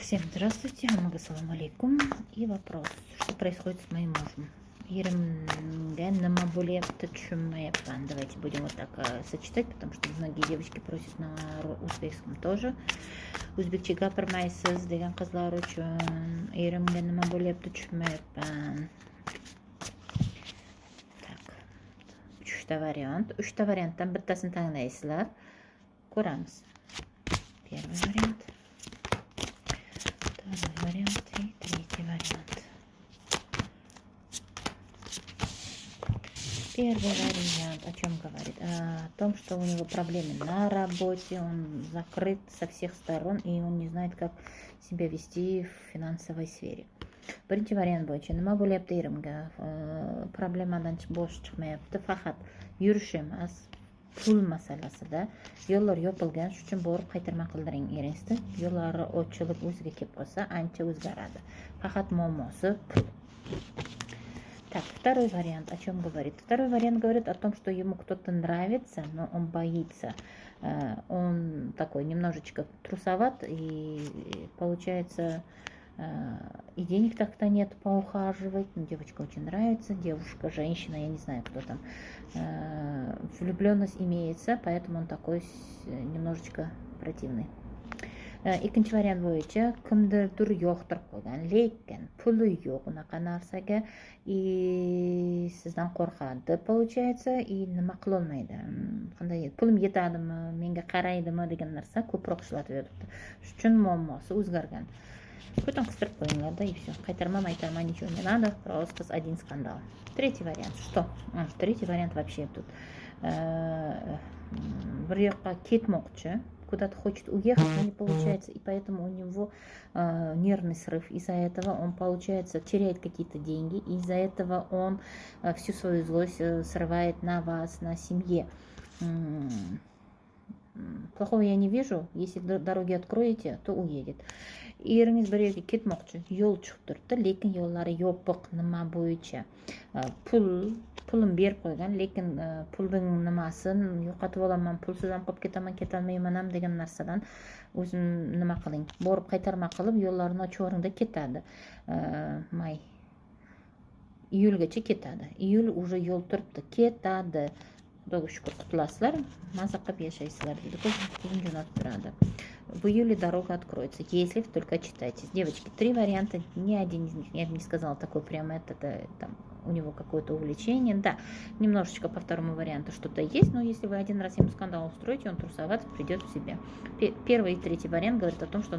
Всем здравствуйте, амагасалам алейкум. И вопрос, что происходит с моим мужем? Давайте будем вот так сочетать, потому что многие девочки просят на узбекском тоже. Узбекче гапырмайсыз деген кызлар үчүн эримге нема болупту түшүнбөйөтмүн. Так, Üçta varianттан биттесин таңдайсыздар. Көрөмүз. Первый вариант. Второй вариант и третий вариант. Первый вариант о чем говорит? О том, что у него проблемы на работе, он закрыт со всех сторон и он не знает, как себя вести в финансовой сфере. Birinchi variant bo'yicha nima bo'lyapti erimga? Problemadan bosh chiqmayapti, faqat yurish emas, pul masalasida yo'llar yopilgan, shuning uchun borib qaytarma qildiring eringizni. Yo'llari ochilib o'ziga kelib qolsa, ancha o'zgaradi. Faqat muammosi pul. Так, второй вариант о чем говорит? Второй вариант говорит о том, что ему кто-то нравится, но он боится. Он такой немножечко трусоват, и получается, и денег так-то нет поухаживать. Но девочка очень нравится, девушка, женщина, я не знаю, кто там. Влюбленность имеется, поэтому он такой немножечко противный. Ikkinchi variant bo'yicha kimdirdir yoqtirib qo'ygan, lekin puli yo'q unaqa narsaga, и sizdan qo'rqadi, получается, и nima qilolmaydi. Qanday pulim yetadimi, menga qaraydimi degan narsa ko'proq ishlatib yotibdi. Shuning uchun muammosi o'zgargan. Потом qistirib qo'yinglarda, и все. Qaytarma, ничего не надо, просто один скандал. Третий вариант. Что? Третий вариант вообще тут. Bir yoqqa ketmoqchi, куда-то хочет уехать, но не получается, и поэтому у него нервный срыв. Из-за этого он, получается, теряет какие-то деньги, из-за этого он всю свою злость срывает на вас, на семье. Плохого я не вижу. Если дороги откроете, то уедет. Eringiz bir yerga ketmoqchi, yo'l chiqib turibdi, lekin yo'llari yopiq. Nima bo'yicha? Pulim berib qo'ygan, lekin pulning nimasin yo'qotib olaman, pulsiz ham qolib ketaman, ketolmayman ham degan narsadan o'zim nima qiling, borib qaytarma qilib yo'llarini ochivoringda ketadi. May iyulgacha ketadi. Iyul уже yo'l turibdi, ketadi. Xudoga shukur, qutulasizlar, maza qilib yashaysizlar deydi. Ko'zim jo'natib turadi. В июле дорога откроется, если вы только читаете. Девочки, 3 варианта, ни один из них, я бы не сказала такой прямо, это там, у него какое-то увлечение. Да, немножечко по второму варианту что-то есть, но если вы один раз ему скандал устроите, он трусоват, придет в себя. Первый и третий вариант говорят о том, что